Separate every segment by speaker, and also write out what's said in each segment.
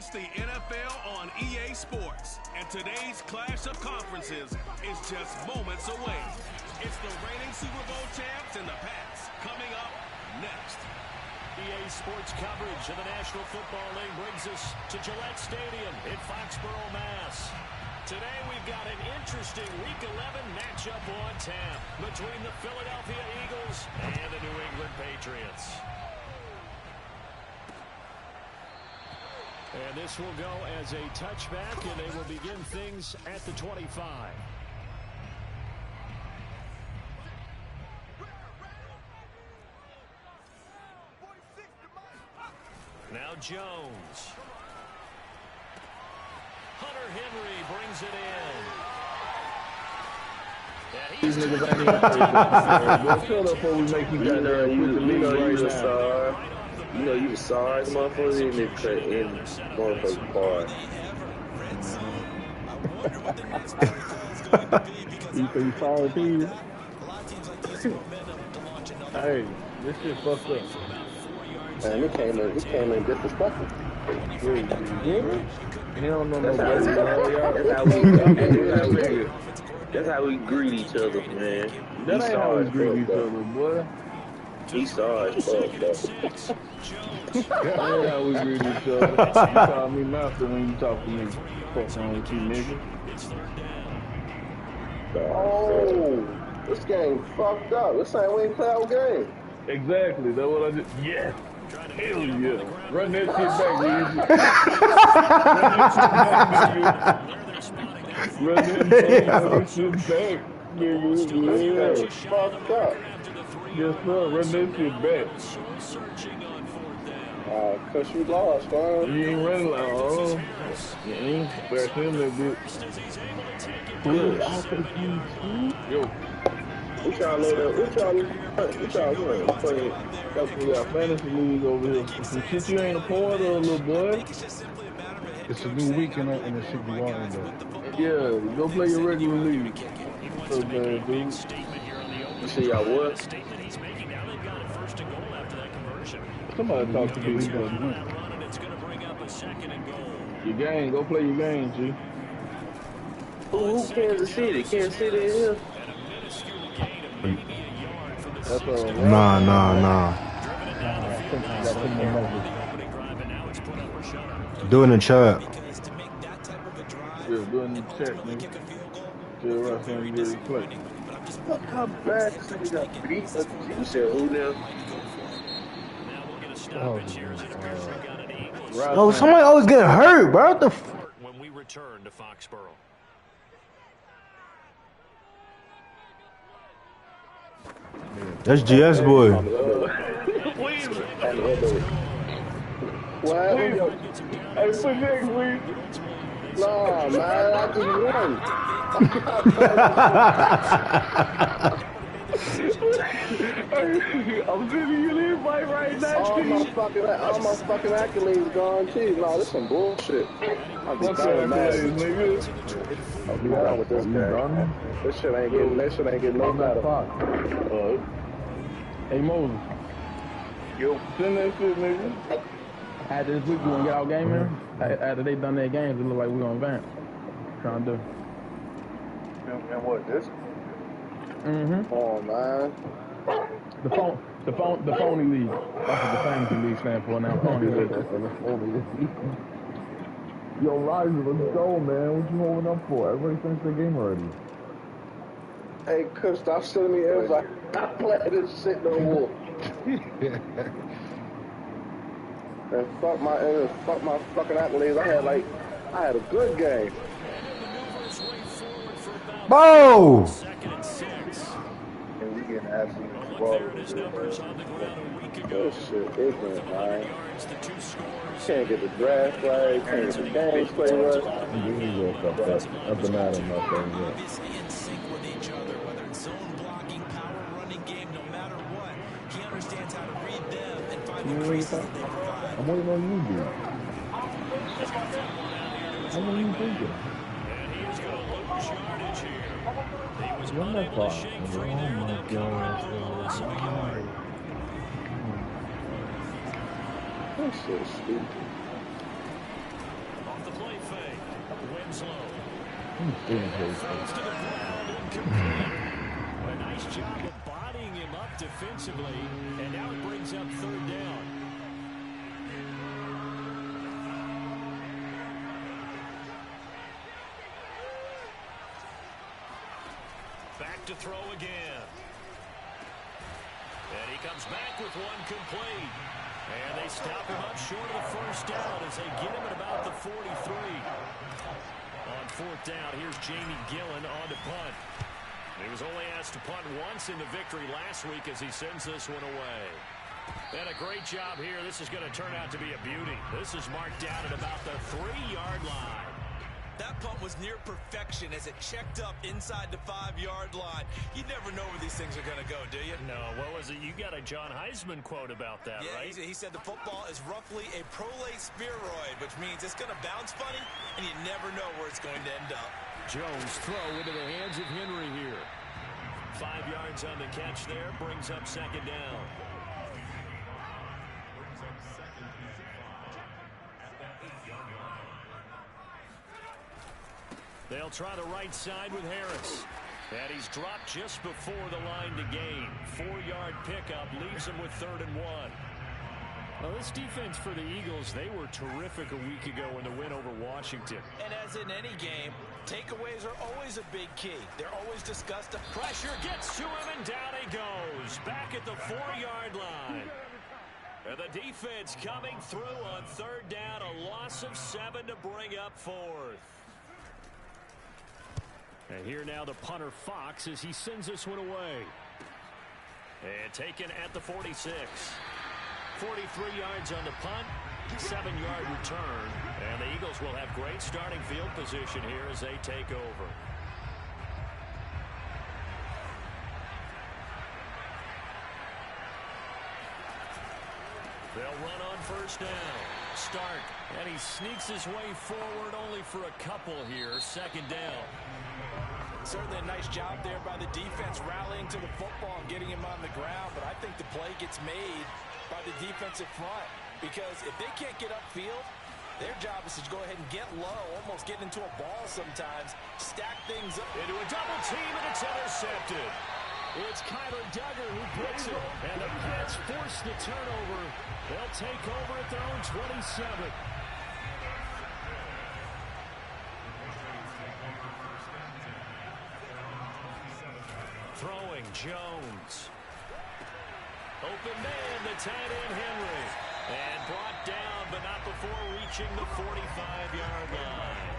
Speaker 1: It's the NFL on EA Sports, and today's clash of conferences is just moments away. It's the reigning Super Bowl champs and the Pats coming up next.
Speaker 2: EA Sports coverage of the National Football League brings us to Gillette Stadium in Foxborough, Mass. Today we've got an interesting Week 11 matchup on tap between the Philadelphia Eagles and the New England Patriots. And this will go as a touchback, and they will begin things at the 25. Now Jones. Hunter Henry brings it in.
Speaker 3: These niggas ain't even shut up before we make you got there. You know you the sorry motherfucker in the motherfucking bar.
Speaker 4: You think sorry people? Hey, this shit fucked up.
Speaker 3: Man, it came in disrespectful.
Speaker 4: He don't know no better.
Speaker 3: That's how we greet each other, man.
Speaker 4: That ain't how we greet each other, boy.
Speaker 3: He saw it, fuck.
Speaker 4: That ain't how we greet each other. You call me master when you talk to me. Fuck wrong with you, nigga.
Speaker 3: Oh, this game fucked up. This ain't we ain't play our game.
Speaker 4: Exactly. That's what I just. Yeah. Hell yeah. Run that shit back, nigga. Run that shit back, nigga.
Speaker 3: Yeah, fucked up.
Speaker 4: Yes, sir. Run that shit back.
Speaker 3: Cause you lost, man.
Speaker 4: You ain't running like, oh. You ain't back him that bitch. Yo.
Speaker 3: We trying to load up. We trying to win.
Speaker 4: We got fantasy league over here. Some shit you ain't a part of, little boy.
Speaker 5: It's a new week and the shit you want though.
Speaker 4: Yeah, go play your regular league. So bad, dude.
Speaker 3: You see y'all what?
Speaker 4: Somebody talk to me. Your game, go play your game, G.
Speaker 3: Who Kansas City? Kansas City in here?
Speaker 4: That's all.
Speaker 5: Nah. Do it in the chat.
Speaker 4: Yeah, do it in the chat, nigga. Chill right here and really play.
Speaker 3: Look how bad this nigga got beat. You said who now?
Speaker 5: Oh, somebody always getting hurt, bro. What the
Speaker 2: when we return to Foxborough.
Speaker 5: That's GS boy.
Speaker 3: What?
Speaker 4: Hey, put next week.
Speaker 3: Nah, man, I just won.
Speaker 4: I'm sending you the invite right now.
Speaker 3: All my fucking accolades gone too. No, this some bullshit. I'll be
Speaker 4: What's
Speaker 3: done
Speaker 4: up,
Speaker 3: with
Speaker 4: nigga?
Speaker 3: I'll be done with this game. This shit ain't getting no better.
Speaker 4: Hey, Moses.
Speaker 3: Yo,
Speaker 4: Send that shit, nigga.
Speaker 6: After this week, we gonna get our game here. After they done their games, it look like we gonna advance. Trying to do.
Speaker 3: and what this?
Speaker 6: Mm-hmm.
Speaker 3: Oh man.
Speaker 6: The phony league. That's what the fantasy league stands for now. Phony league.
Speaker 4: Yo, Liza, let's go, man. What you holding up for? Everybody finished their game already.
Speaker 3: Hey, Chris, stop sending me everybody. I play this shit no more. And fuck my fucking accolades. I had a good game.
Speaker 5: Bo!
Speaker 3: And we getting absolutely slaughtered. This shit ignorant, man. Can't get the draft right, can't get the games play right.
Speaker 4: Up and out of my thing, I'm waiting on you, dude. How are you thinking? Run that clock. Oh my God.
Speaker 3: That shit is stupid.
Speaker 2: Throws to the ground, incomplete. A nice job of bodying him up defensively, and now it brings up third down. Back to throw again. And he comes back with one complete. And they stop him up short of the first down as they get him at about the 43. On fourth down, here's Jamie Gillen on to punt. He was only asked to punt once in the victory last week as he sends this one away. And a great job here. This is going to turn out to be a beauty. This is marked down at about the 3-yard line.
Speaker 7: That punt was near perfection as it checked up inside the 5-yard line. You never know where these things are going to go, do you?
Speaker 2: No, what was it? You got a John Heisman quote about that, right?
Speaker 7: He said the football is roughly a prolate spheroid, which means it's going to bounce funny, and you never know where it's going to end up.
Speaker 2: Jones throw into the hands of Henry here. 5 yards on the catch there, brings up second down. They'll try the right side with Harris. And he's dropped just before the line to gain. 4-yard pickup leaves him with 3rd and 1. Well, this defense for the Eagles, they were terrific a week ago in the win over Washington.
Speaker 7: And as in any game, takeaways are always a big key. They're always discussed.
Speaker 2: Pressure gets to him, and down he goes. Back at the 4-yard line. And the defense coming through on 3rd down. A loss of 7 to bring up 4th. And here now the punter Fox as he sends this one away. And taken at the 46. 43 yards on the punt, 7-yard return. And the Eagles will have great starting field position here as they take over. They'll run on first down. Stark, and he sneaks his way forward only for a couple here. Second down.
Speaker 7: Certainly a nice job there by the defense rallying to the football and getting him on the ground, but I think the play gets made by the defensive front because if they can't get upfield, their job is to go ahead and get low, almost get into a ball sometimes, stack things up.
Speaker 2: Into a double team, and it's intercepted. It's Kyler Duggar who puts it, and the Pats force the turnover. They'll take over at their own 27. Throwing Jones. Open man, the tight end Henry. And brought down, but not before reaching the 45-yard line.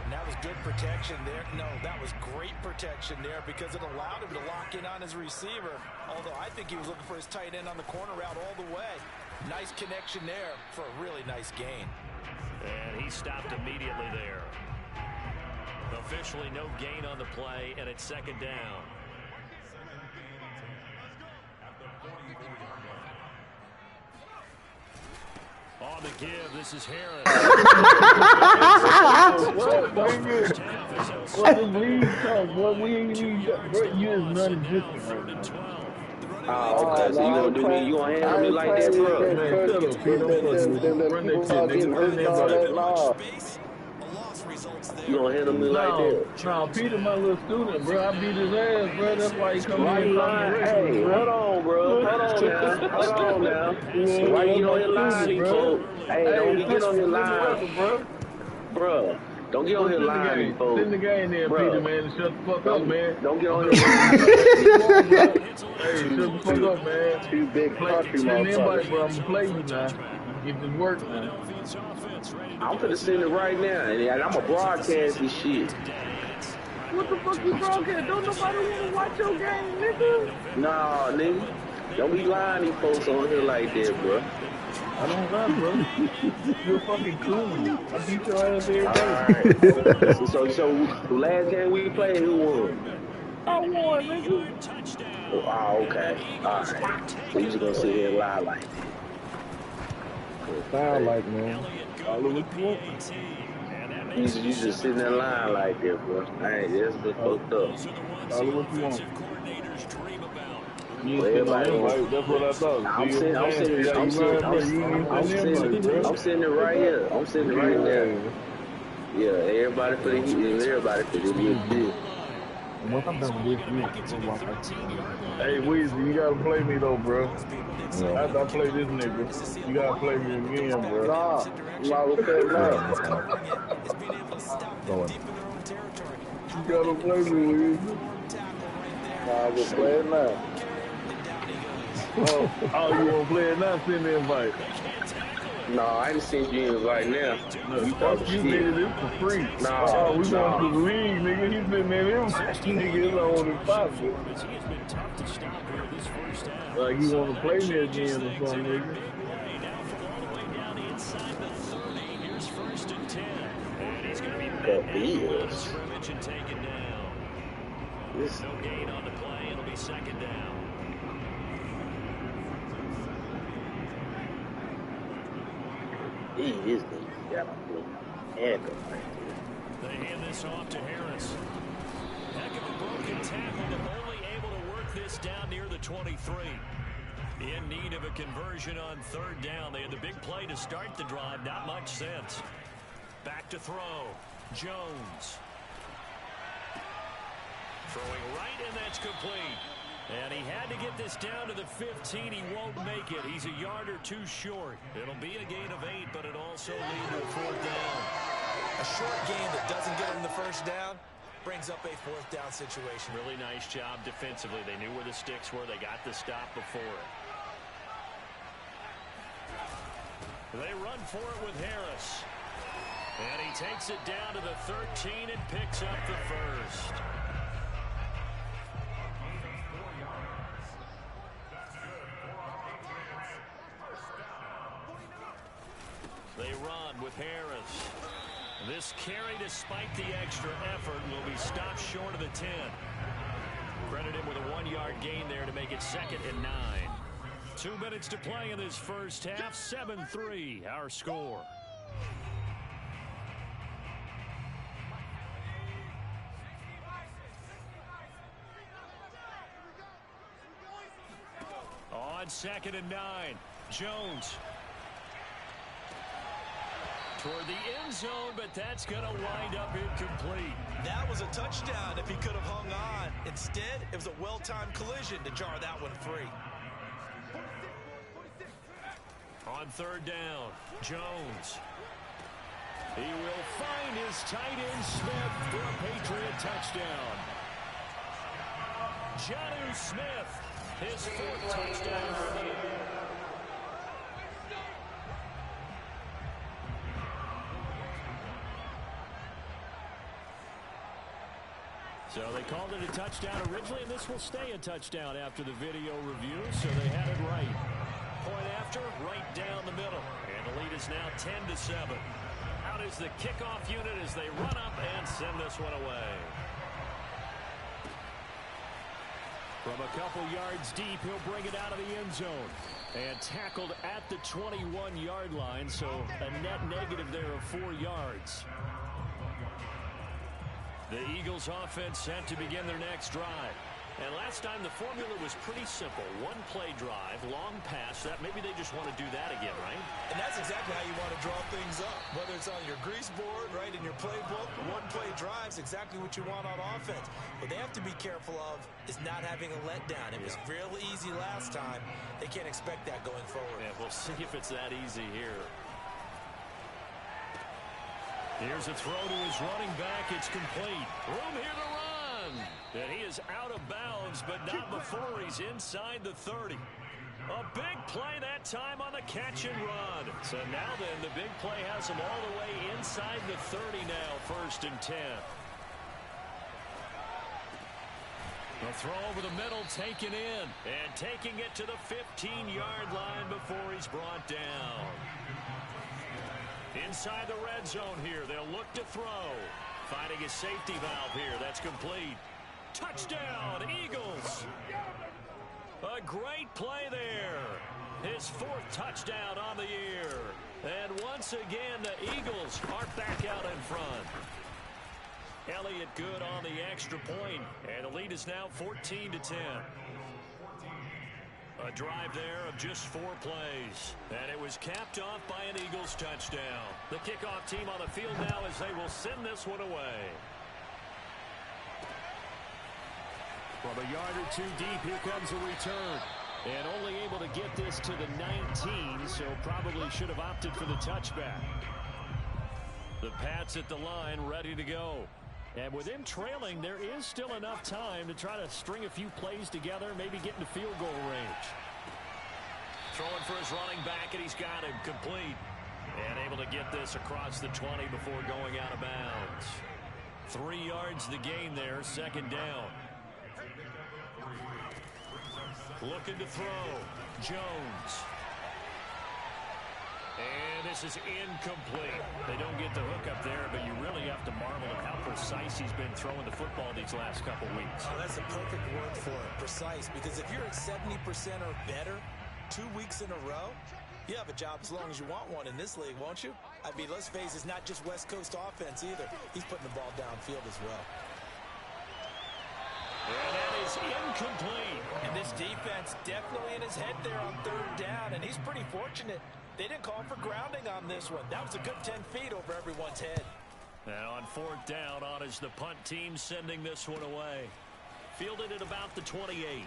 Speaker 7: And that was good protection there. No, that was great protection there because it allowed him to lock in on his receiver. Although I think he was looking for his tight end on the corner route all the way. Nice connection there for a really nice gain.
Speaker 2: And he stopped immediately there. Officially no gain on the play, and it's second down. On the give, this is Harris.
Speaker 4: What the league talk? What we ain't even you is non-existent.
Speaker 3: Okay, so you gonna do me? You gonna handle me like that, bro?
Speaker 4: Man, shut up, Pete. Run that shit, nigga.
Speaker 3: You gonna handle me like that?
Speaker 4: No, Peter, my little student, bro. I beat his ass, bro. That's why he come
Speaker 3: Why
Speaker 4: here.
Speaker 3: you lying? Hey, hold on, bro. Hold on now. Why you on your line, these folks? Hey, don't get on your line, bro. Don't get on your line, these folks.
Speaker 4: Send the game there, Peter, man. And shut the fuck up, man.
Speaker 3: Don't get on your line.
Speaker 4: Hey, shut the fuck up, man.
Speaker 3: Too big country,
Speaker 4: Send anybody,
Speaker 3: motherfucker.
Speaker 4: bro. I'm gonna play you now. Get this work, man.
Speaker 3: I'm finna send it right now, and I'm gonna broadcast this shit.
Speaker 4: What the fuck you broadcast? Don't nobody wanna watch your game, nigga.
Speaker 3: Nah, nigga. Don't be lying these folks on here like that, bro.
Speaker 4: I don't lie, bro. You're fucking cool. I beat your ass every day.
Speaker 3: Alright. So the last game we played, who won?
Speaker 4: I won, nigga.
Speaker 3: Oh, okay. Alright. So you just gonna sit here and lie like that.
Speaker 4: Sound like, man. All of what you want.
Speaker 3: You just sitting there lying like that, bro. Hey, that's been fucked up.
Speaker 4: All of what you want. You
Speaker 3: Well, everybody
Speaker 4: right. That's what I thought.
Speaker 3: I'm sitting it right here. I'm sitting it right there. Yeah, everybody for the Heat. Everybody for the Heat.
Speaker 5: Once I'm done with this, we'll walk back.
Speaker 4: Hey, Weezy, you gotta play me though, bro.
Speaker 5: Yeah.
Speaker 4: After I play this nigga, you gotta play me again, bro.
Speaker 3: Nah, I'm not gonna play it now.
Speaker 5: Go on.
Speaker 4: You gotta play me, Weezy.
Speaker 3: Nah, I'm gonna play it now.
Speaker 4: Oh, you wanna play it now? Send me an invite.
Speaker 3: Nah, I ain't seen you right now.
Speaker 4: No,
Speaker 3: You
Speaker 4: fuck
Speaker 3: talking
Speaker 4: you,
Speaker 3: shit.
Speaker 4: nigga. This for free.
Speaker 3: Nah,
Speaker 4: We
Speaker 3: nah.
Speaker 4: going to the league, nigga. He sitting in him. Nigga is on his pocket. Like he want to play me again or something, nigga.
Speaker 3: Yes. This
Speaker 2: No gain on the play. It'll be second down.
Speaker 3: he is nigga. Got a blue handle right there.
Speaker 2: They hand this off to Harris. Heck of a broken tackle, but only able to work this down near the 23. In need of a conversion on third down. They had the big play to start the drive. Not much sense. Back to throw. Jones. Throwing right, and that's complete. And he had to get this down to the 15. He won't make it. He's a yard or two short. It'll be a gain of 8, but it also leads to a fourth down.
Speaker 7: A short gain that doesn't get him the first down brings up a fourth down situation.
Speaker 2: Really nice job defensively. They knew where the sticks were. They got the stop before it. They run for it with Harris. And he takes it down to the 13 and picks up the first. They run with Harris. This carry, despite the extra effort, will be stopped short of the 10. Credit him with a 1-yard gain there to make it 2nd and 9. 2 minutes to play in this first half. 7-3, our score. On 2nd and 9, Jones. Toward the end zone, but that's going to wind up incomplete.
Speaker 7: That was a touchdown if he could have hung on. Instead, it was a well-timed collision to jar that one free.
Speaker 2: On third down, Jones. He will find his tight end Smith for a Patriot touchdown. Jonnu Smith, his 4th touchdown for the year. So they called it a touchdown originally, and this will stay a touchdown after the video review, so they had it right. Point after, right down the middle. And the lead is now 10-7. Out is the kickoff unit as they run up and send this one away. From a couple yards deep, he'll bring it out of the end zone. And tackled at the 21-yard line, so a net negative there of 4 yards. The Eagles offense set to begin their next drive. And last time the formula was pretty simple. 1-play drive, long pass. That maybe they just want to do that again, right?
Speaker 7: And that's exactly how you want to draw things up. Whether it's on your grease board, right, in your playbook, 1-play drive's exactly what you want on offense. What they have to be careful of is not having a letdown. It was real easy last time. They can't expect that going forward.
Speaker 2: Yeah, we'll see if it's that easy here. Here's a throw to his running back. It's complete. Room here to run. And he is out of bounds, but not before he's inside the 30. A big play that time on the catch and run. So now then, the big play has him all the way inside the 30 now, 1st and 10. The throw over the middle, taken in. And taking it to the 15-yard line before he's brought down. Inside the red zone here, they'll look to throw. Finding a safety valve here, that's complete. Touchdown, Eagles. A great play there. His 4th touchdown on the year. And once again, the Eagles are back out in front. Elliott good on the extra point, and the lead is now 14-10. A drive there of just 4 plays. And it was capped off by an Eagles touchdown. The kickoff team on the field now as they will send this one away. From a yard or 2 deep, here comes a return. And only able to get this to the 19, so probably should have opted for the touchback. The Pats at the line ready to go. And with him trailing, there is still enough time to try to string a few plays together, maybe get into field goal range. Throwing for his running back, and he's got him complete. And able to get this across the 20 before going out of bounds. 3 yards the gain there, second down. Looking to throw. Jones. And this is incomplete. They don't get the hook up there, but you really have to marvel at how precise he's been throwing the football these last couple weeks.
Speaker 7: Oh, that's a perfect word for it, precise, because if you're at 70% or better 2 weeks in a row, you have a job as long as you want one in this league, won't you? I mean, let's face it, it's not just West Coast offense either. He's putting the ball downfield as well.
Speaker 2: And that is incomplete.
Speaker 7: And this defense definitely in his head there on 3rd down, and he's pretty fortunate. They didn't call for grounding on this one. That was a good 10 feet over everyone's head.
Speaker 2: And on 4th down, on is the punt team sending this one away. Fielded at about the 28.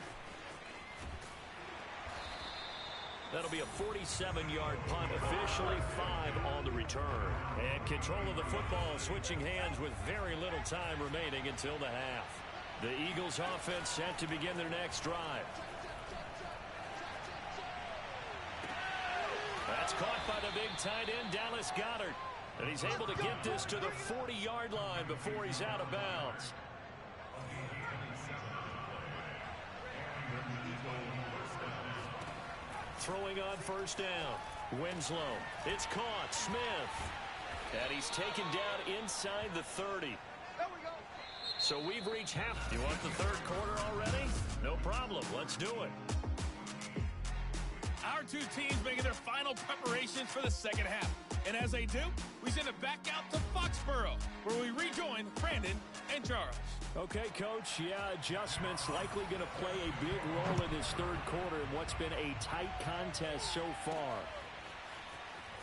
Speaker 2: That'll be a 47-yard punt, officially 5 on the return. And control of the football switching hands with very little time remaining until the half. The Eagles offense set to begin their next drive. That's caught by the big tight end, Dallas Goedert. And he's able to get this to the 40-yard line before he's out of bounds. Throwing on 1st down. Winslow. It's caught. Smith. And he's taken down inside the 30. So we've reached half. You want the 3rd quarter already? No problem. Let's do it.
Speaker 8: Our 2 teams making their final preparations for the 2nd half. And as they do, we send it back out to Foxborough, where we rejoin Brandon and Charles.
Speaker 2: Okay, Coach. Yeah, adjustments likely going to play a big role in this 3rd quarter in what's been a tight contest so far.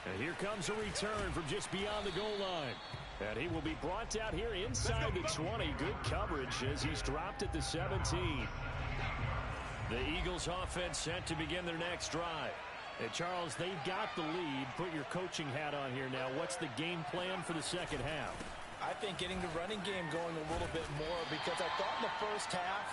Speaker 2: And here comes a return from just beyond the goal line. And he will be brought out here inside the 20. Good coverage as he's dropped at the 17. The Eagles offense set to begin their next drive. And Charles, they've got the lead. Put your coaching hat on here now. What's the game plan for the 2nd half?
Speaker 7: I think getting the running game going a little bit more, because I thought in the 1st half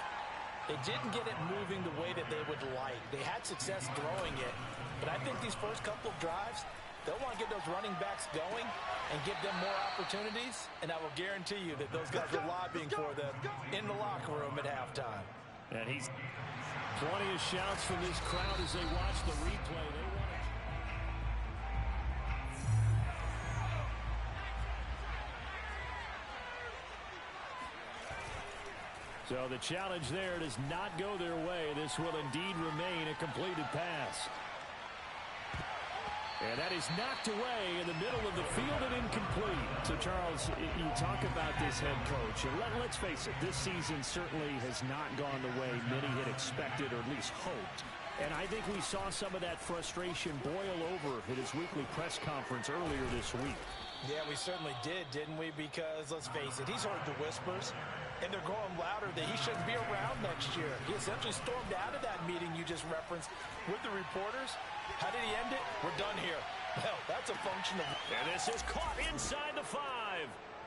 Speaker 7: they didn't get it moving the way that they would like. They had success throwing it, but I think these first couple of drives, they'll want to get those running backs going and give them more opportunities, and I will guarantee you that those guys are lobbying for them in the locker room at halftime.
Speaker 2: And he's plenty of shouts from this crowd as they watch the replay. They want to... So the challenge there does not go their way. This will indeed remain a completed pass. And that is knocked away in the middle of the field and incomplete. So, Charles, you talk about this head coach, and let's face it, this season certainly has not gone the way many had expected or at least hoped. And I think we saw some of that frustration boil over at his weekly press conference earlier this week.
Speaker 7: Yeah, we certainly did, didn't we? Because, let's face it, he's heard the whispers, and they're growing louder that he shouldn't be around next year. He essentially stormed out of that meeting you just referenced with the reporters. How did he end it? We're done here. Well, that's a function of...
Speaker 2: And this is caught inside the 5.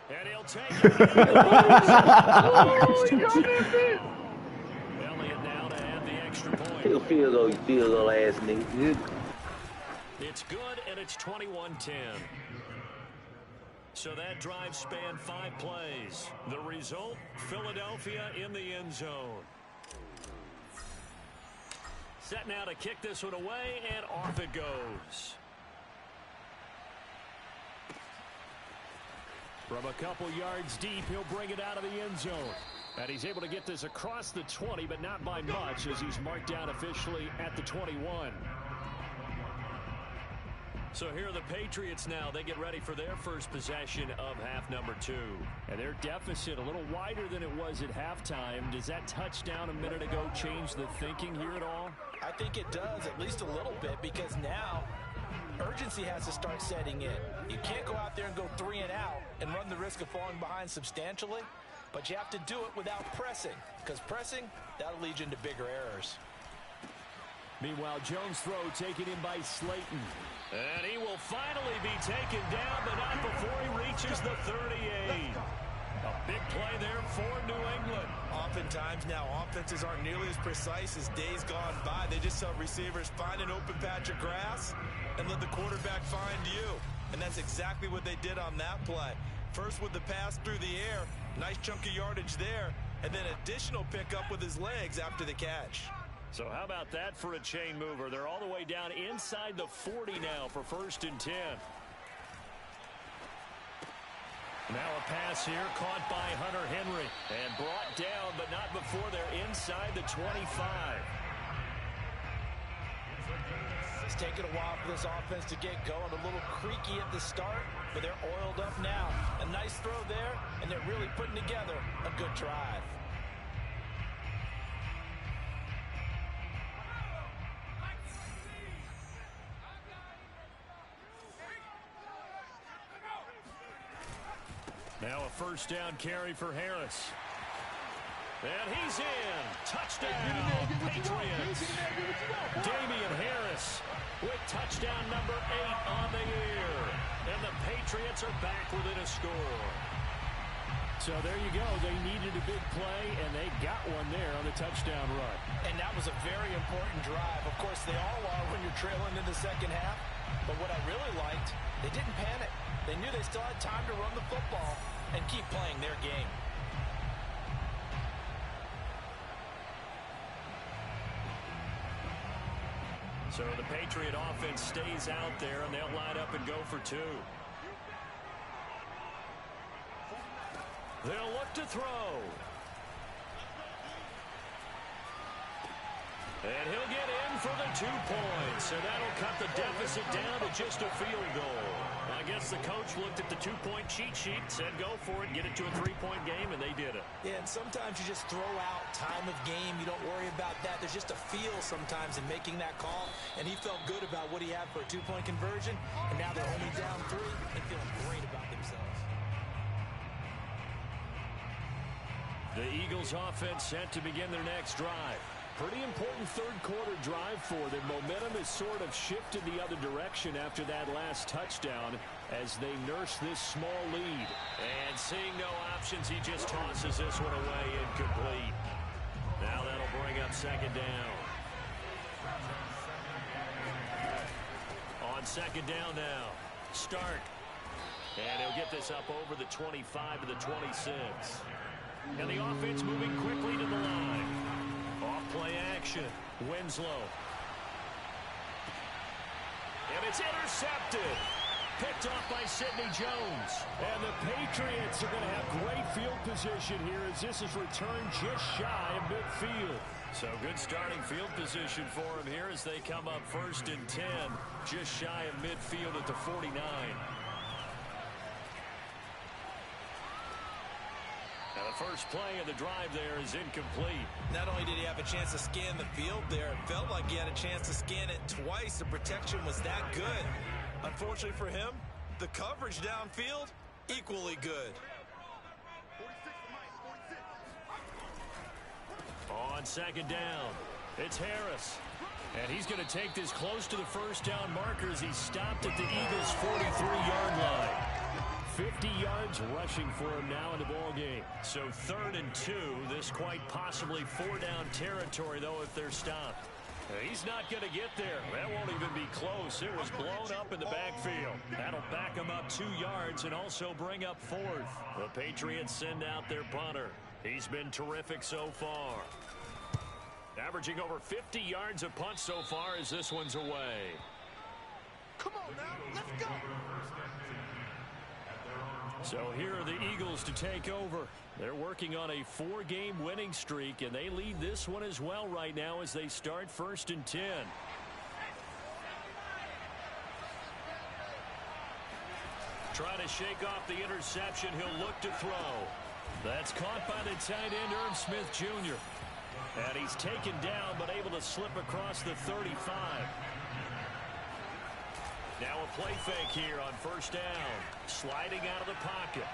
Speaker 2: And he'll take it. Elliott now to add the extra point.
Speaker 3: He'll field goal ass nigga.
Speaker 2: It's good, and it's 21-10. So that drive spanned 5 plays. The result, Philadelphia in the end zone. Set now to kick this one away, and off it goes. From a couple yards deep, he'll bring it out of the end zone. And he's able to get this across the 20, but not by much, as he's marked down officially at the 21. So here are the Patriots now. They get ready for their first possession of half number 2. And their deficit a little wider than it was at halftime. Does that touchdown a minute ago change the thinking here at all?
Speaker 7: I think it does, at least a little bit, because now urgency has to start setting in. You can't go out there and go 3 and out and run the risk of falling behind substantially, but you have to do it without pressing, because pressing, that'll lead you into bigger errors.
Speaker 2: Meanwhile, Jones' throw taken in by Slayton. And he will finally be taken down, but not before he reaches the 38. A big play there for New England.
Speaker 7: Oftentimes now, offenses aren't nearly as precise as days gone by. They just have receivers find an open patch of grass and let the quarterback find you. And that's exactly what they did on that play. First with the pass through the air, nice chunk of yardage there, and then additional pickup with his legs after the catch.
Speaker 2: So how about that for a chain mover? They're all the way down inside the 40 now for 1st and 10. Now a pass here caught by Hunter Henry and brought down, but not before they're inside the 25.
Speaker 7: It's taken a while for this offense to get going. A little creaky at the start, but they're oiled up now. A nice throw there, and they're really putting together a good drive.
Speaker 2: Now a 1st down carry for Harris. And he's in. Touchdown, Patriots. Damian Harris with touchdown number 8 on the year. And the Patriots are back within a score. So there you go. They needed a big play, and they got one there on the touchdown run.
Speaker 7: And that was a very important drive. Of course, they all are when you're trailing in the second half. But what I really liked, they didn't panic. They knew they still had time to run the football and keep playing their game.
Speaker 2: So the Patriot offense stays out there, and they'll line up and go for 2. They'll look to throw. And he'll get in for the 2 points. So that'll cut the deficit down to just a field goal. I guess the coach looked at the 2-point cheat sheet, said go for it, get it to a 3-point game, and they did it.
Speaker 7: Yeah, and sometimes you just throw out time of game. You don't worry about that. There's just a feel sometimes in making that call, and he felt good about what he had for a 2-point conversion, and now they're only down 3 and feeling great about themselves.
Speaker 2: The Eagles offense set to begin their next drive. Pretty important 3rd quarter drive for them. Momentum has sort of shifted the other direction after that last touchdown as they nurse this small lead. And seeing no options, he just tosses this one away incomplete. Now that'll bring up 2nd down. On 2nd down now, Stark. And he'll get this up over the 25 to the 26. And the offense moving quickly to the line. Off-play action. Winslow. And it's intercepted. Picked off by Sidney Jones. And the Patriots are going to have great field position here as this is returned just shy of midfield. So good starting field position for them here as they come up 1st and 10. Just shy of midfield at the 49. Now the first play of the drive there is incomplete.
Speaker 7: Not only did he have a chance to scan the field there, it felt like he had a chance to scan it twice. The protection was that good. Unfortunately for him, the coverage downfield, equally good.
Speaker 2: On 2nd down, it's Harris. And he's going to take this close to the 1st down marker as he stopped at the Eagles' 43-yard line. 50 yards rushing for him now in the ball game. So 3rd and 2. This quite possibly 4-down territory, though, if they're stopped. He's not going to get there. That won't even be close. It was blown up in the backfield. That'll back him up 2 yards and also bring up 4th. The Patriots send out their punter. He's been terrific so far. Averaging over 50 yards a punt so far as this one's away.
Speaker 7: Come on now, let's go.
Speaker 2: So here are the Eagles to take over. They're working on a 4-game winning streak, and they lead this one as well right now as they start 1st and 10. Trying to shake off the interception. He'll look to throw. That's caught by the tight end, Irv Smith Jr. And he's taken down, but able to slip across the 35. Now a play fake here on first down. Sliding out of the pocket.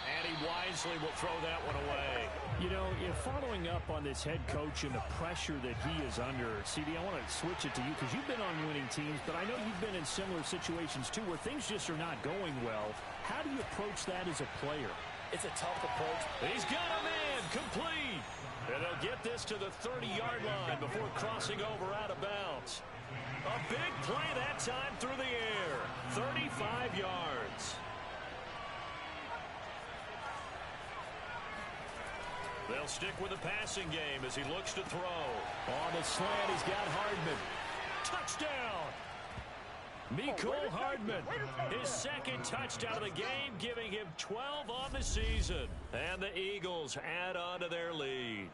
Speaker 2: And he wisely will throw that one away.
Speaker 9: You know, following up on this head coach and the pressure that he is under, CD, I want to switch it to you because you've been on winning teams, but I know you've been in similar situations too where things just are not going well. How do you approach that as a player?
Speaker 7: It's a tough approach.
Speaker 2: He's got a man complete. And they'll get this to the 30-yard line before crossing over out of bounds. A big play that time through the air. 35 yards. They'll stick with the passing game as he looks to throw.
Speaker 9: On the slant, he's got Hardman. Touchdown! Mecole Hardman, his second touchdown of the game, giving him 12 on the season.
Speaker 2: And the Eagles add on to their lead.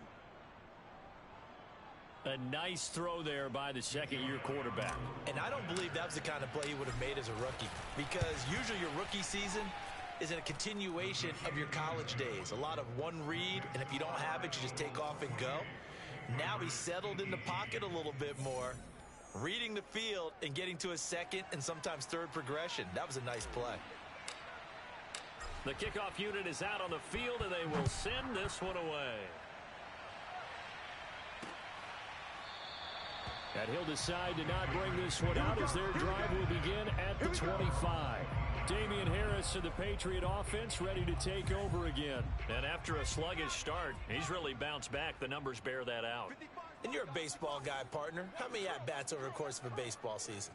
Speaker 9: A nice throw there by the second-year quarterback.
Speaker 7: And I don't believe that was the kind of play he would have made as a rookie, because usually your rookie season is a continuation of your college days. A lot of one read, and if you don't have it, you just take off and go. Now he's settled in the pocket a little bit more, reading the field and getting to a second and sometimes third progression. That was a nice play.
Speaker 2: The kickoff unit is out on the field, and they will send this one away.
Speaker 9: And he'll decide to not bring this one out as their drive will begin at the 25. Damian Harris and the Patriot offense ready to take over again.
Speaker 2: And after a sluggish start, he's really bounced back. The numbers bear that out.
Speaker 7: And you're a baseball guy, partner. How many at-bats over the course of a baseball season?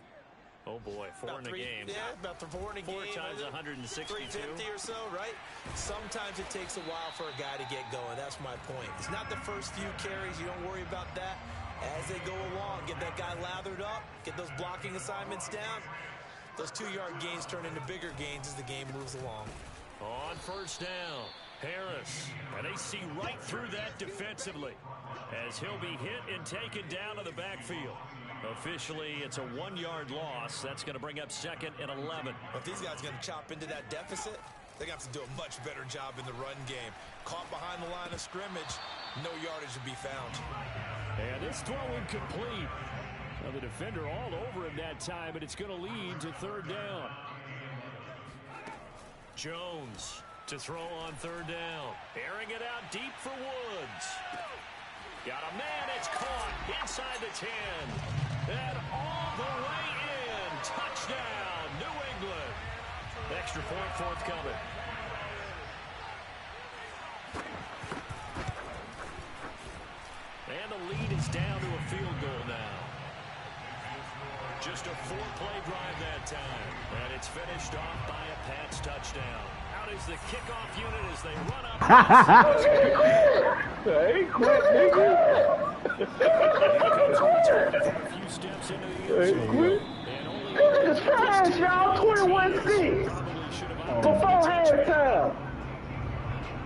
Speaker 2: Oh, boy, four in a game.
Speaker 7: Yeah, about four in a game.
Speaker 2: 4 times 162.
Speaker 7: 350 or so, right? Sometimes it takes a while for a guy to get going. That's my point. It's not the first few carries. You don't worry about that. As they go along, get that guy lathered up, get those blocking assignments down. Those 2-yard gains turn into bigger gains as the game moves along.
Speaker 2: On first down, Harris. And they see right through that defensively as he'll be hit and taken down to the backfield. Officially, it's a 1-yard loss. That's going to bring up 2nd and 11.
Speaker 7: If these guys are going to chop into that deficit, they're going to have to do a much better job in the run game. Caught behind the line of scrimmage, no yardage to be found.
Speaker 9: And this throw incomplete. Well, the defender all over him that time, but it's going to lead to third down.
Speaker 2: Jones to throw on third down. Airing it out deep for Woods. Got a man, it's caught inside the 10. And all the way in. Touchdown, New England. Extra point forthcoming. And the lead is down to a field goal now. Just a 4-play drive that time. And it's finished off by a Pats touchdown. Out is the kickoff unit as they run up.
Speaker 4: Hey, quit, nigga.
Speaker 9: A few steps into the
Speaker 4: Hey, quit.
Speaker 3: This is trash, y'all. 21-6 before halftime.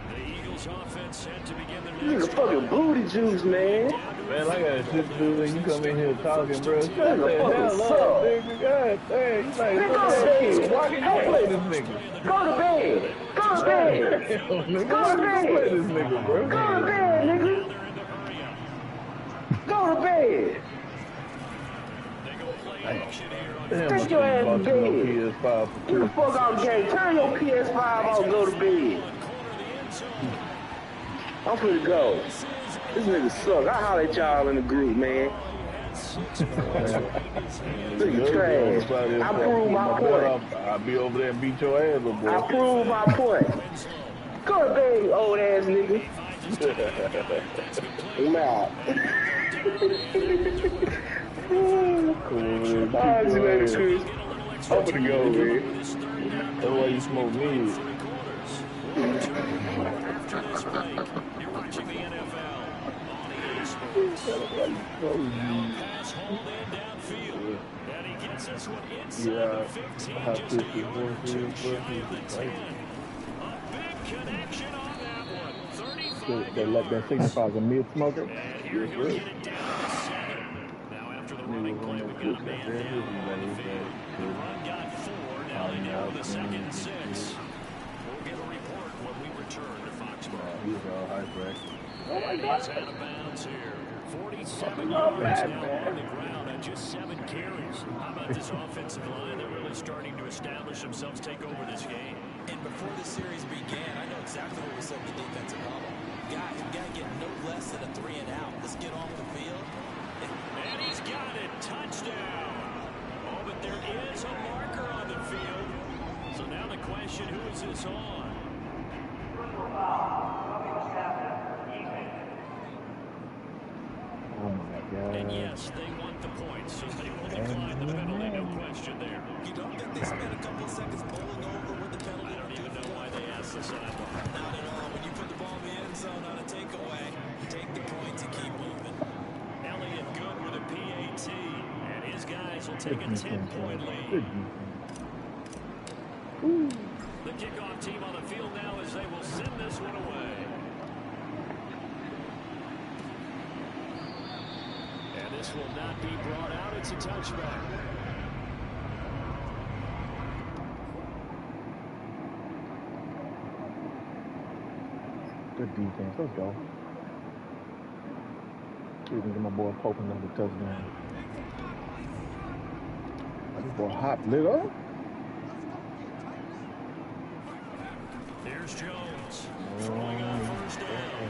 Speaker 2: The Eagles offense set to begin the
Speaker 3: You
Speaker 2: next
Speaker 3: nigga fucking booty juice, man.
Speaker 4: Man, I got shit to do when you come in here talking, bro. Shut the
Speaker 3: Nigga,
Speaker 4: hell
Speaker 3: fuck
Speaker 4: up, nigga. God dang. You like,
Speaker 3: Nigga, go to bed.
Speaker 4: why can you play this nigga?
Speaker 3: Go to bed. Go to bed.
Speaker 4: Nigga,
Speaker 3: Go
Speaker 4: why
Speaker 3: to
Speaker 4: can you play
Speaker 3: bed.
Speaker 4: this nigga, bro?
Speaker 3: Go to bed, nigga. Go to bed.
Speaker 4: Damn,
Speaker 3: Take your ass to
Speaker 4: no
Speaker 3: bed.
Speaker 4: PS5 for
Speaker 3: Get the fuck off the game. Turn your PS5 off and go to bed. I'm finna go. This nigga suck. I holler at y'all in the group, man. Nigga trash. I proved my point.
Speaker 4: I'll be over there and beat your ass, little boy.
Speaker 3: I proved my point. Go to bed, old ass nigga. I'm out.
Speaker 4: Cool,
Speaker 3: Alright, see you later, Chris.
Speaker 4: I'm gonna go, man. That's why you smoke weed.
Speaker 2: You're watching the NFL on EA Sports. Pass hold in downfield. And he gets this one inside the 15. Just a yard or two shy of the 10. A big connection on that one. 35
Speaker 6: They let that signify as a mid-smoker.
Speaker 2: And here he'll get it down to 7. Now after the running play, we got a man down on the field. The run got 4. Now they go to the 2nd and 6. We'll get a report when we return to Foxborough.
Speaker 4: He was all hype, right?
Speaker 2: And he's out of bounds here. 47 yards now on the ground on just 7 carries. How about this offensive line? They're really starting to establish themselves, take over this game.
Speaker 7: And before the series began, I know exactly what we said in the defensive huddle. Guys, we got to get no less than a 3 and out. Let's get off the field.
Speaker 2: And he's got it. Touchdown. Oh, but there is a marker on the field. So now the question, who is this on?
Speaker 5: Oh my God.
Speaker 2: And yes, they want the points, so they will decline the penalty, no question there.
Speaker 7: You don't think they spent a couple of seconds bowling over with the penalty?
Speaker 2: I don't even know why they asked the sideline.
Speaker 7: Not at all. When you put the ball in the end zone on a takeaway, take the points and keep moving.
Speaker 2: Elliott Good with a PAT, and his guys will take a 10-point lead. The kickoff team on the field now as they will send this one away. And this will not be brought out. It's a touchback.
Speaker 6: Good defense. Let's go. We can get my boy Pope another touchdown. This boy hot lit up.
Speaker 2: Here's Jones throwing on first down.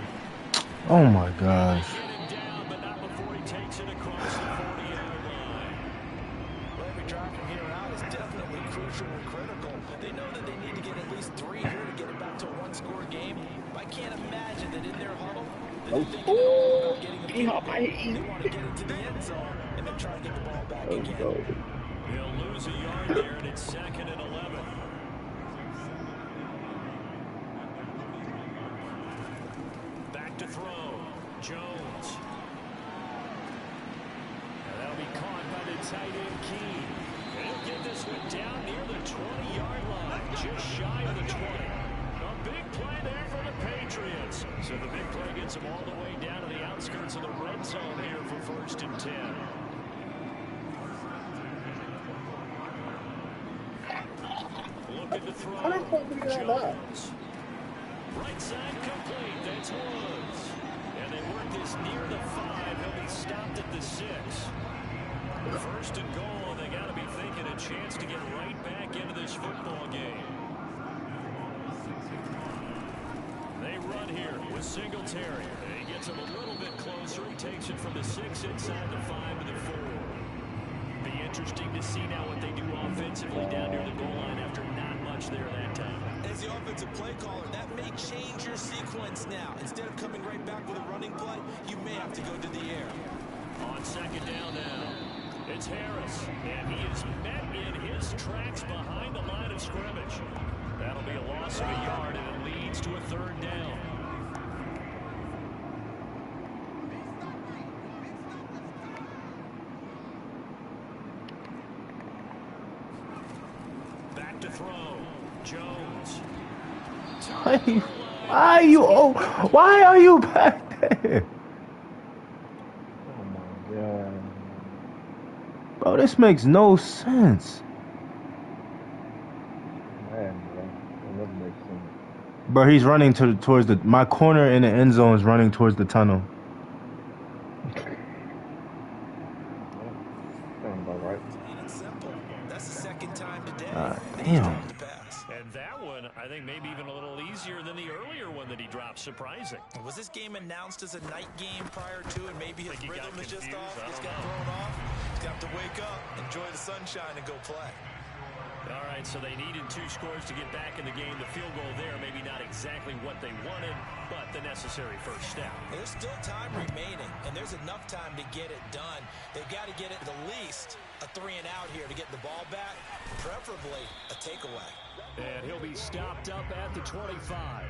Speaker 10: Oh my gosh.
Speaker 2: Get him down, but not before he takes it across the 40-yard line.
Speaker 7: Well, every drive from here out is definitely crucial and critical. They know that they need to get at least 3 here to get it back to a one-score game. But I can't imagine that in their huddle, that they're thinking at all about getting a field goal. They want to get into the end zone and then try to get the ball back again.
Speaker 2: He'll lose a yard there, and it's 2nd and 11. Back to throw. Jones. And that'll be caught by the tight end Key. And he'll get this one down near the 20-yard line, just shy of the 20. A big play there for the Patriots. So the big play gets them all the way down to the outskirts of the red zone here for 1st and 10. Looking to throw. Jones. Right side complete. That's Woods. And they work this near the 5. He'll be stopped at the 6. 1st and goal. They got to be thinking a chance to get right back into this football game. They run here with Singletary. And he gets him a little bit closer. He takes it from the 6 inside the 5 to the 4. Be interesting to see now what they do offensively down near the goal line after not much there that time.
Speaker 7: As the offensive play caller, that may change your sequence now. Instead of coming right back with a running play, you may have to go to the air.
Speaker 2: On 2nd down now, it's Harris, and he is met in his tracks behind the line of scrimmage. That'll be a loss of a yard, and it leads to a 3rd down. Back to throw. Jones.
Speaker 10: Why are you back there?
Speaker 6: Oh my God.
Speaker 10: Bro, this makes no sense.
Speaker 6: Man, bro. That doesn't make sense.
Speaker 10: Bro, he's running towards my corner in the end zone is running towards the tunnel.
Speaker 6: Sounds about right.
Speaker 7: Plain and simple. That's the 2nd time today.
Speaker 10: Damn.
Speaker 2: And that one, I think maybe even a little easier than the earlier one that he dropped. Surprising.
Speaker 7: Was this game announced as a night game prior to, and maybe his rhythm is just off? He's got
Speaker 2: know.
Speaker 7: thrown off. He's got to wake up, enjoy the sunshine, and go play.
Speaker 2: All right, so they needed 2 scores to get back in the game. The field goal there, maybe not exactly what they wanted, but the necessary first step.
Speaker 7: There's still time remaining, and there's enough time to get it done. They've got to get it at least a 3 and out here to get the ball back, preferably a takeaway.
Speaker 2: And he'll be stopped up at the 25.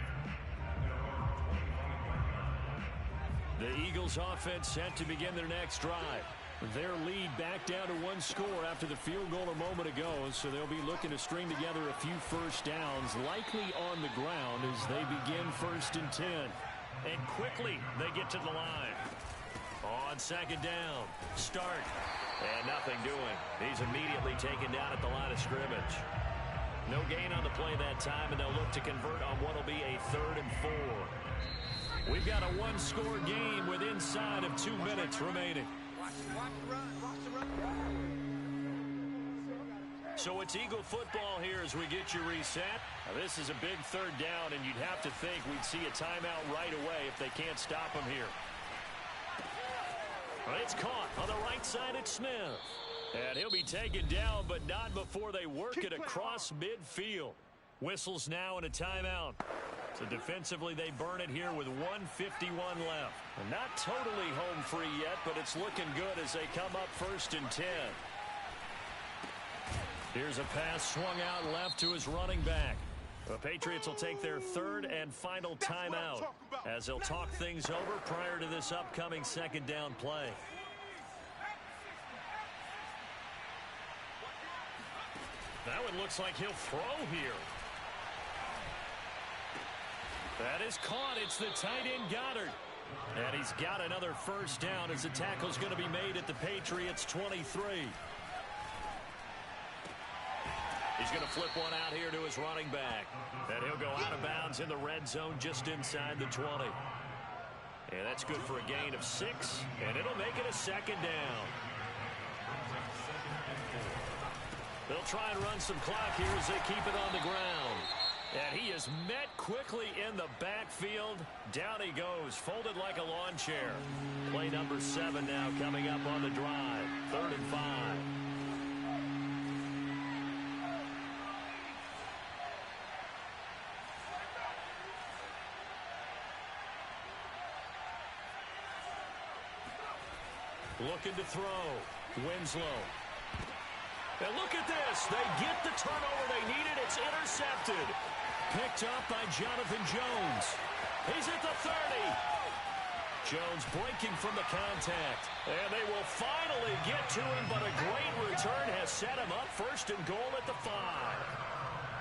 Speaker 2: The Eagles offense set to begin their next drive. Their lead back down to 1 score after the field goal a moment ago, so they'll be looking to string together a few first downs, likely on the ground as they begin 1st and 10. And quickly they get to the line. On 2nd down, start, and nothing doing. He's immediately taken down at the line of scrimmage. No gain on the play that time, and they'll look to convert on what will be a 3rd and 4. We've got a one-score game with inside of 2 minutes remaining. So it's Eagle football here as we get you reset. Now, this is a big third down, and you'd have to think we'd see a timeout right away if they can't stop them here. Well, it's caught on the right side at Smith. And he'll be taken down, but not before they work it across midfield. Whistles now in a timeout. So defensively, they burn it here with 1:51 left. And not totally home free yet, but it's looking good as they come up 1st and 10. Here's a pass swung out left to his running back. The Patriots will take their 3rd and final timeout as they'll talk things over prior to this upcoming 2nd down play. That one looks like he'll throw here. That is caught. It's the tight end Goddard. And he's got another 1st down as the tackle's going to be made at the Patriots 23. He's going to flip one out here to his running back. And he'll go out of bounds in the red zone just inside the 20. And that's good for a gain of 6. And it'll make it a 2nd down. They'll try and run some clock here as they keep it on the ground. And he is met quickly in the backfield. Down he goes, folded like a lawn chair. Play number 7 now coming up on the drive. 3rd and 5. Looking to throw. Winslow. And look at this. They get the turnover they needed. It's intercepted. Picked up by Jonathan Jones. He's at the 30. Jones breaking from the contact. And they will finally get to him, but a great return has set him up 1st and goal at the 5.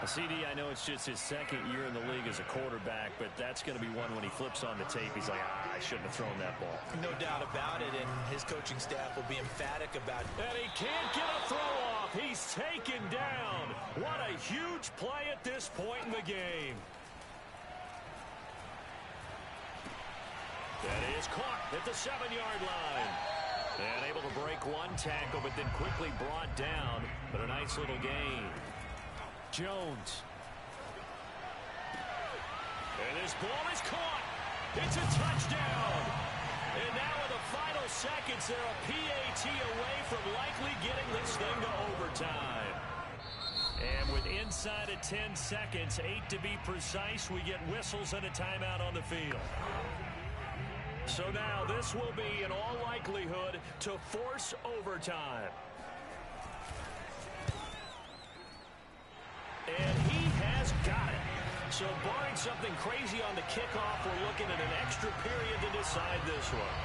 Speaker 2: CD, I know it's just his 2nd year in the league as a quarterback, but that's going to be one when he flips on the tape. He's like, I shouldn't have thrown that ball.
Speaker 7: No doubt about it, and his coaching staff will be emphatic about it.
Speaker 2: And he can't get a throw off. He's taken down. What a huge play at this point in the game. That is caught at the 7-yard line. And able to break one tackle, but then quickly brought down. But a nice little gain. Jones. And this ball is caught. It's a touchdown. And now in the final seconds, they're a PAT away from likely getting this thing to overtime. And with inside of 10 seconds, 8 to be precise, we get whistles and a timeout on the field. So now this will be, in all likelihood, to force overtime. And he has got it. So barring something crazy on the kickoff, we're looking at an extra period to decide this one.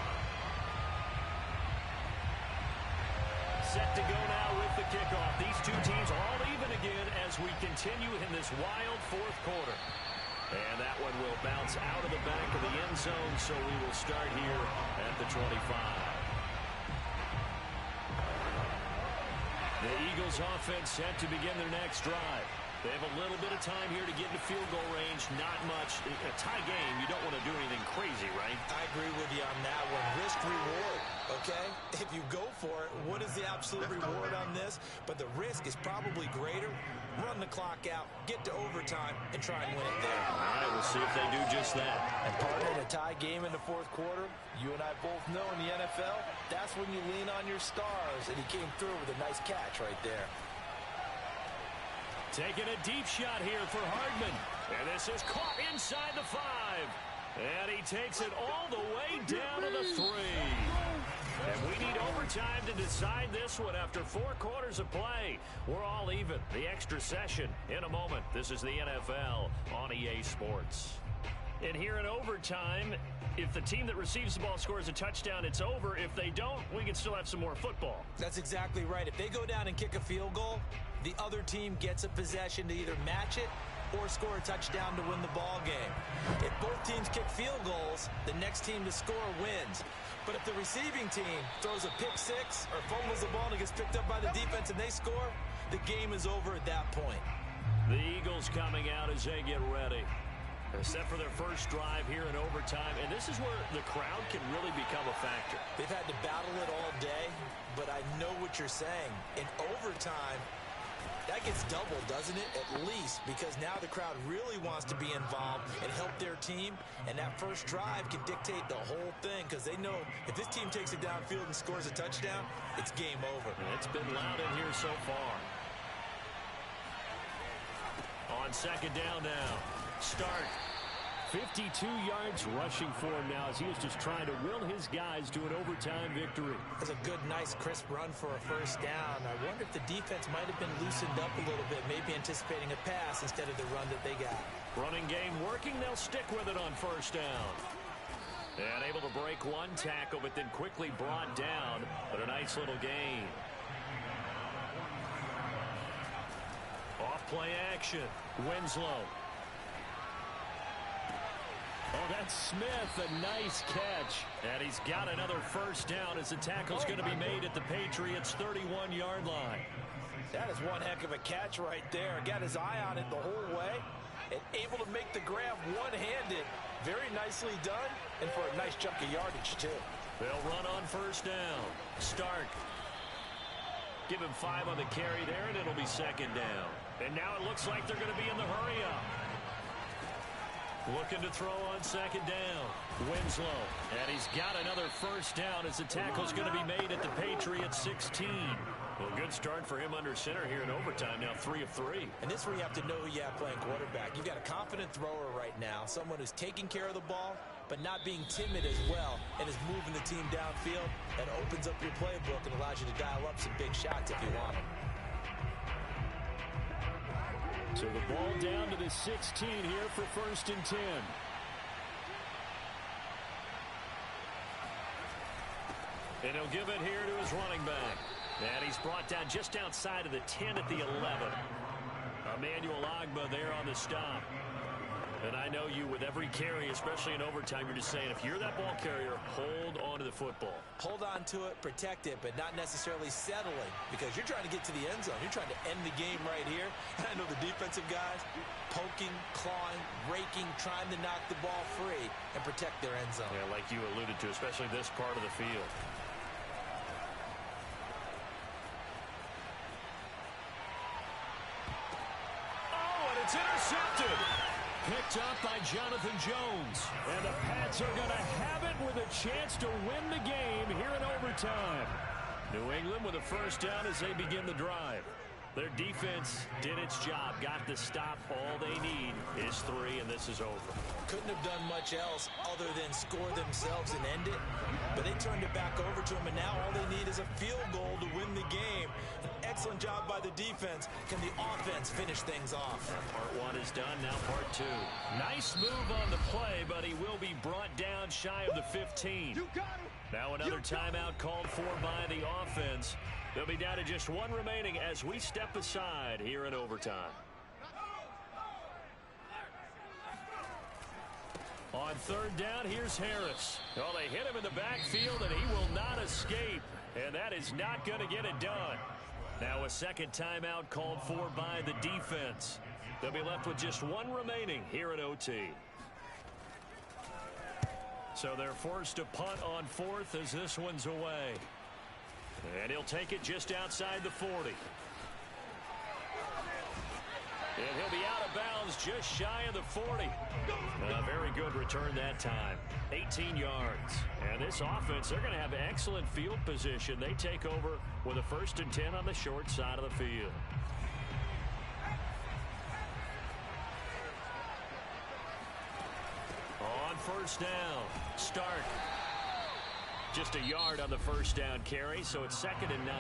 Speaker 2: Set to go now with the kickoff. These two teams all even again as we continue in this wild 4th quarter. And that one will bounce out of the back of the end zone, so we will start here at the 25. The Eagles offense set to begin their next drive. They have a little bit of time here to get into field goal range. Not much. A tie game, you don't want to do anything crazy, right?
Speaker 7: I agree with you on that one. Risk-reward, okay? If you go for it, what is the absolute reward on this? But the risk is probably greater. Run the clock out, get to overtime, and try and win it there.
Speaker 2: All right, we'll see if they do just that.
Speaker 7: And partner, in a tie game in the 4th quarter, you and I both know in the NFL, that's when you lean on your stars, and he came through with a nice catch right there.
Speaker 2: Taking a deep shot here for Hardman. And this is caught inside the 5. And he takes it all the way down to the 3. And we need overtime to decide this one after 4 quarters of play. We're all even. The extra session in a moment. This is the NFL on EA Sports. And here in overtime, if the team that receives the ball scores a touchdown, it's over. If they don't, we can still have some more football.
Speaker 7: That's exactly right. If they go down and kick a field goal, the other team gets a possession to either match it or score a touchdown to win the ball game. If both teams kick field goals, the next team to score wins. But if the receiving team throws a pick 6 or fumbles the ball and it gets picked up by the defense and they score, the game is over at that point.
Speaker 2: The Eagles coming out as they get ready. They're set for their first drive here in overtime, and this is where the crowd can really become a factor.
Speaker 7: They've had to battle it all day, but I know what you're saying. In overtime, that gets doubled, doesn't it? At least, because now the crowd really wants to be involved and help their team, and that first drive can dictate the whole thing because they know if this team takes it downfield and scores a touchdown, it's game over.
Speaker 2: And it's been loud in here so far. On second down now. Start. 52 yards rushing for him now as he is just trying to will his guys to an overtime victory.
Speaker 7: That's a good, nice, crisp run for a first down. I wonder if the defense might have been loosened up a little bit, maybe anticipating a pass instead of the run that they got.
Speaker 2: Running game working. They'll stick with it on first down. And able to break one tackle, but then quickly brought down. But a nice little gain. Off play action. Winslow. Oh, that's Smith, a nice catch. And he's got another first down as the tackle's going to be made at the Patriots' 31-yard line.
Speaker 7: That is one heck of a catch right there. Got his eye on it the whole way and able to make the grab one-handed. Very nicely done and for a nice chunk of yardage, too.
Speaker 2: They'll run on first down. Stark. Give him 5 on the carry there, and it'll be second down. And now it looks like they're going to be in the hurry-up. Looking to throw on second down. Winslow. And he's got another first down as the tackle's going to be made at the Patriots 16. Well, good start for him under center here in overtime. Now 3 of 3.
Speaker 7: And this is where you have to know who you have playing quarterback. You've got a confident thrower right now. Someone who's taking care of the ball, but not being timid as well, and is moving the team downfield. That opens up your playbook and allows you to dial up some big shots if you want them.
Speaker 2: So the ball down to the 16 here for 1st and 10. And he'll give it here to his running back. And he's brought down just outside of the 10 at the 11. Emmanuel Ogbah there on the stop. And I know you, with every carry, especially in overtime, you're just saying, if you're that ball carrier, hold on to the football.
Speaker 7: Hold on to it, protect it, but not necessarily settling, because you're trying to get to the end zone. You're trying to end the game right here. And I know the defensive guys poking, clawing, raking, trying to knock the ball free and protect their end zone.
Speaker 2: Yeah, like you alluded to, especially this part of the field. Oh, and it's intercepted. Picked up by Jonathan Jones. And the Pats are going to have it with a chance to win the game here in overtime. New England with a first down as they begin the drive. Their defense did its job, got the stop. All they need is 3, and this is over.
Speaker 7: Couldn't have done much else other than score themselves and end it. But they turned it back over to them, and now all they need is a field goal to win the game. An excellent job by the defense. Can the offense finish things off?
Speaker 2: Part 1 is done, now part 2. Nice move on the play, but he will be brought down shy of the 15. Now another timeout called for by the offense. They'll be down to just 1 remaining as we step aside here in overtime. On 3rd down, here's Harris. Oh, they hit him in the backfield, and he will not escape. And that is not going to get it done. Now a second timeout called for by the defense. They'll be left with just 1 remaining here at OT. So they're forced to punt on 4th as this one's away. And he'll take it just outside the 40. And he'll be out of bounds just shy of the 40. A very good return that time. 18 yards. And this offense, they're going to have excellent field position. They take over with a 1st and 10 on the short side of the field. On 1st down, Stark. Just a yard on the 1st down carry, so it's 2nd and 9.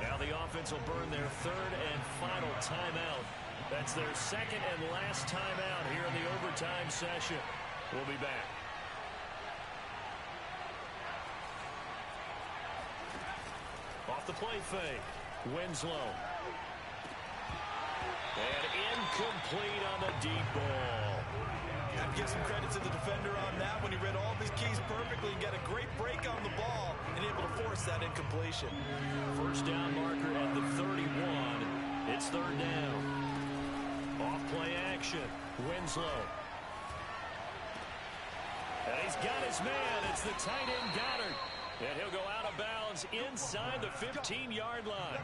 Speaker 2: Now the offense will burn their 3rd and final timeout. That's their 2nd and last timeout here in the overtime session. We'll be back. Off the play fake, Winslow. And incomplete on the deep ball.
Speaker 7: I'd give some credit to the defender on that when he read all of his keys perfectly and got a great break on the ball and able to force that incompletion.
Speaker 2: 1st down marker at the 31. It's 3rd down. Off play action. Winslow. And he's got his man. It's the tight end Goddard. And he'll go out of bounds inside the 15-yard line.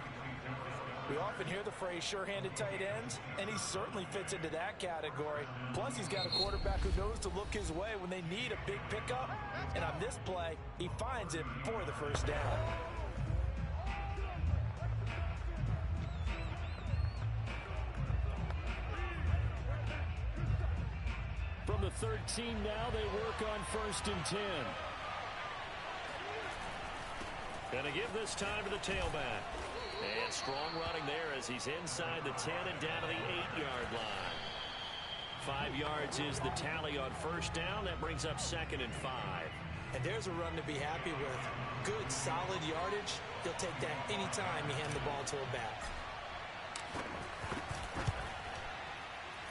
Speaker 7: We often hear the phrase sure-handed tight ends, and he certainly fits into that category. Plus, he's got a quarterback who knows to look his way when they need a big pickup. And on this play, he finds it for the first down.
Speaker 2: From the 13 now, they work on 1st and 10. Gonna give this time to the tailback. And strong running there as he's inside the 10 and down to the 8-yard line. 5 yards is the tally on 1st down. That brings up 2nd and 5.
Speaker 7: And there's a run to be happy with. Good, solid yardage. He'll take that anytime you hand the ball to a back.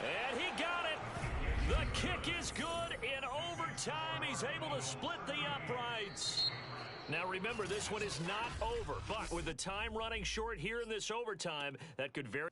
Speaker 2: And he got it. The kick is good. In overtime, he's able to split the uprights. Now remember, this one is not over, but with the time running short here in this overtime, that could very...